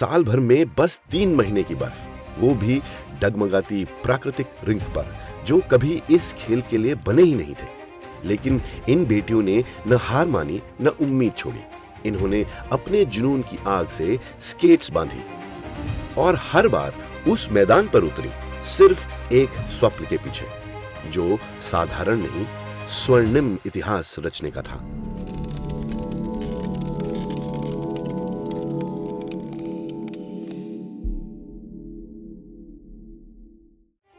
साल भर में बस 3 महीने की बर्फ, वो भी डगमगाती प्राकृतिक रिंक पर, जो कभी इस खेल के लिए बने ही नहीं थे। लेकिन इन बेटियों ने न हार मानी न उम्मीद छोड़ी। इन्होंने अपने जुनून की आग से स्केट्स बांधी और हर बार उस मैदान पर उतरी सिर्फ एक स्वप्न के पीछे, जो साधारण नहीं, स्वर्णिम इतिहास रचने का था।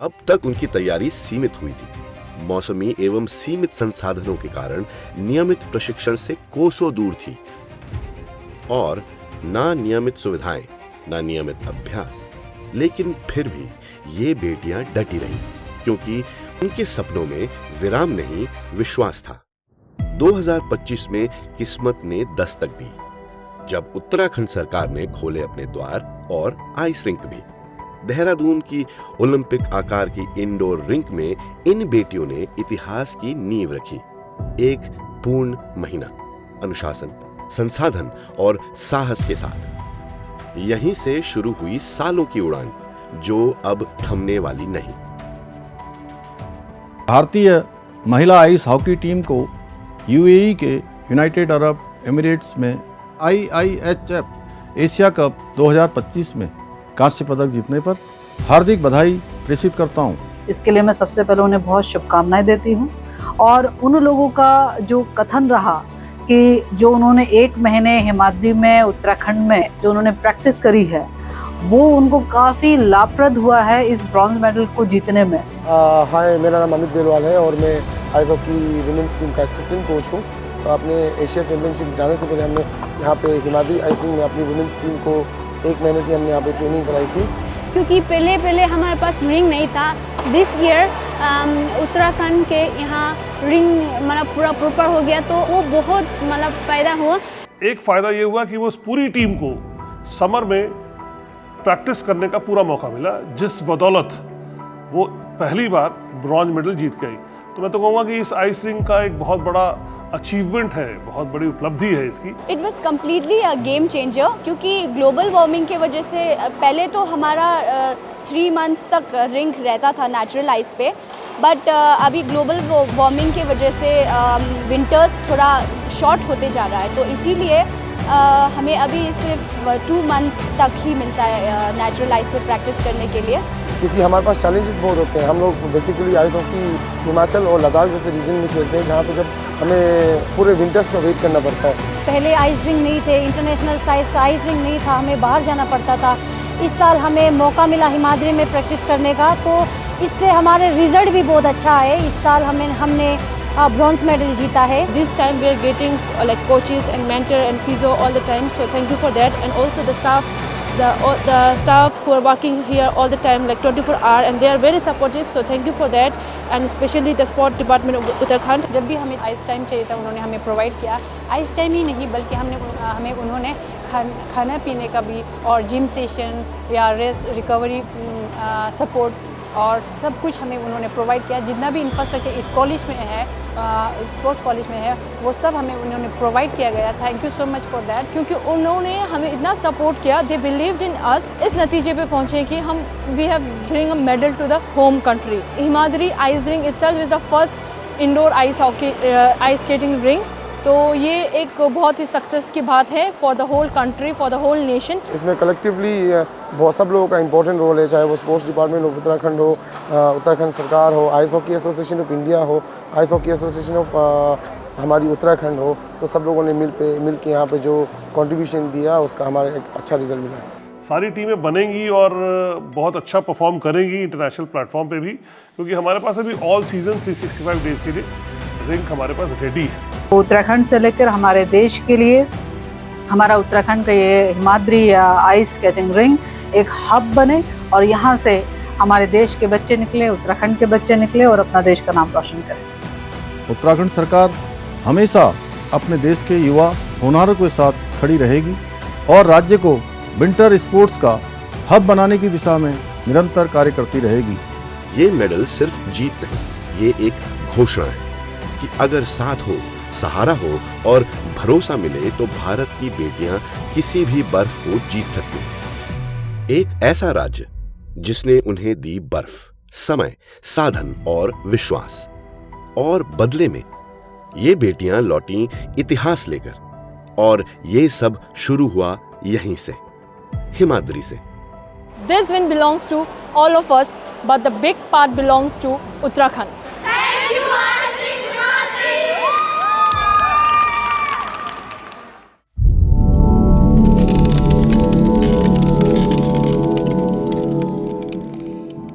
अब तक उनकी तैयारी सीमित हुई थी। मौसमी एवं सीमित संसाधनों के कारण नियमित प्रशिक्षण से कोसों दूर थी और ना नियमित सुविधाएं, ना नियमित अभ्यास। लेकिन फिर भी ये बेटियां डटी रहीं, क्योंकि उनके सपनों में विराम नहीं, विश्वास था। 2025 में किस्मत ने दस्तक दी, जब उत्तराखंड सरकार ने खोले अपने द्वार और आइस रिंक भी। देहरादून की ओलंपिक आकार की इंडोर रिंक में इन बेटियों ने इतिहास की नींव रखी। एक पूर्ण महीना अनुशासन, संसाधन और साहस के साथ यहीं से शुरू हुई सालों की उड़ान, जो अब थमने वाली नहीं। भारतीय महिला आइस हॉकी टीम को यूएई के यूनाइटेड अरब एमिरेट्स में IIHF एशिया कप 2025 में कांस्य पदक जीतने पर हार्दिक बधाई प्रेषित करता हूं। इसके लिए मैं सबसे पहले उन्हें बहुत शुभकामनाएं देती हूं और उन लोगों का जो कथन रहा कि जो उन्होंने 1 महीने हिमाद्री में, उत्तराखंड में जो उन्होंने प्रैक्टिस करी है, वो उनको काफ़ी लाभप्रद हुआ है इस ब्रॉन्ज मेडल को जीतने में। हाय, मेरा नाम अमित बेलवाल है और मैं आइस हॉकी विमेंस टीम का असिस्टेंट कोच हूँ। अपने एशिया चैंपियनशिप जाने से पहले हमने यहाँ पे हिमाद्री आइस रिंक में अपनी विमेंस टीम को 1 महीने की हमने यहाँ पे ट्रेनिंग कराई थी। क्योंकि पहले हमारे पास रिंग नहीं था। दिस ईयर उत्तराखंड के यहाँ रिंग मतलब पूरा प्रॉपर हो गया, तो वो बहुत मतलब फ़ायदा हुआ। एक फ़ायदा ये हुआ कि वो उस पूरी टीम को समर में प्रैक्टिस करने का पूरा मौका मिला, जिस बदौलत वो पहली बार ब्रॉन्ज मेडल जीत गई। तो मैं तो कहूँगा कि इस आइस रिंग का एक बहुत बड़ा अचीवमेंट है, बहुत बड़ी उपलब्धि है इसकी। It was completely a game changer, क्योंकि ग्लोबल वार्मिंग की वजह से पहले तो हमारा 3 मंथ्स तक रिंग रहता था नेचुरल आइस पे, बट अभी ग्लोबल वार्मिंग की वजह से विंटर्स थोड़ा शॉर्ट होते जा रहा है, तो इसीलिए हमें अभी सिर्फ 2 मंथ्स तक ही मिलता है नेचुरल आइस पे प्रैक्टिस करने के लिए। क्योंकि हमारे पास चैलेंजेस बहुत होते हैं। हम लोग बेसिकली आइस हॉकी हिमाचल और लद्दाख जैसे रीजन में खेलते हैं, जहाँ पे जब हमें पूरे विंटर्स का वेट करना पड़ता है। पहले आइस रिंग नहीं थे, इंटरनेशनल साइज़ का आइस रिंग नहीं था, हमें बाहर जाना पड़ता था। इस साल हमें मौका मिला हिमाद्री में प्रैक्टिस करने का, तो इससे हमारे रिजल्ट भी बहुत अच्छा है। इस साल हमने ब्रॉन्ज मेडल जीता है। This time we are getting like coaches and mentor and physio all the time, so thank you for that. And also the staff who are working here all the time, like 24 hours, and they are very supportive, so thank you for that. And especially the sport department of Uttarakhand. जब भी हमें ice time चाहिए था, उन्होंने हमें provide किया। Ice time ही नहीं, बल्कि हमें उन्होंने खाना पीने का भी और जिम सेशन या रेस्ट रिकवरी सपोर्ट और सब कुछ हमें उन्होंने प्रोवाइड किया। जितना भी इंफ्रास्ट्रक्चर इस कॉलेज में है, स्पोर्ट्स कॉलेज में है, वो सब हमें उन्होंने प्रोवाइड किया गया। Thank you so much for that, क्योंकि उन्होंने हमें इतना सपोर्ट किया। They believed in us. इस नतीजे पे पहुँचे कि हम we have bring a medal to the home country. Himadri ice ring itself is the first indoor ice hockey ice skating ring, तो ये एक बहुत ही सक्सेस की बात है for the whole country, for the whole nation. इसमें कलेक्टिवली बहुत सब लोगों का इंपॉर्टेंट रोल है, चाहे वो स्पोर्ट्स डिपार्टमेंट ऑफ उत्तराखंड हो, उत्तराखंड सरकार हो, ice hockey association of India हो, आइस हॉकी एसोसिएशन ऑफ हमारी उत्तराखंड हो, तो सब लोगों ने मिल के यहाँ पे जो कंट्रीब्यूशन दिया, उसका हमारा एक अच्छा रिजल्ट मिला। सारी टीमें बनेंगी और बहुत अच्छा परफॉर्म करेंगी इंटरनेशनल प्लेटफॉर्म पे भी, क्योंकि हमारे पास अभी ऑल सीजन 365 डेज के लिए रिंक हमारे पास रेडी है। उत्तराखंड से लेकर हमारे देश के लिए हमारा उत्तराखंड का ये हिमाद्री आइस स्केटिंग रिंग एक हब बने और यहाँ से हमारे देश के बच्चे निकले, उत्तराखंड के बच्चे निकले और अपना देश का नाम रोशन करें। उत्तराखंड सरकार हमेशा अपने देश के युवा होनहारों के साथ खड़ी रहेगी और राज्य को विंटर स्पोर्ट्स का हब बनाने की दिशा में निरंतर कार्य करती रहेगी। ये मेडल सिर्फ जीत नहीं, ये एक घोषणा है कि अगर साथ हो, सहारा हो और भरोसा मिले तो भारत की बेटियां किसी भी बर्फ को जीत सकती हैं। एक ऐसा राज्य जिसने उन्हें दी बर्फ, समय, साधन और विश्वास, और बदले में ये बेटियां लौटी इतिहास लेकर। और ये सब शुरू हुआ यहीं से, हिमाद्री से। This win belongs to all of us, but the big part belongs to Uttarakhand.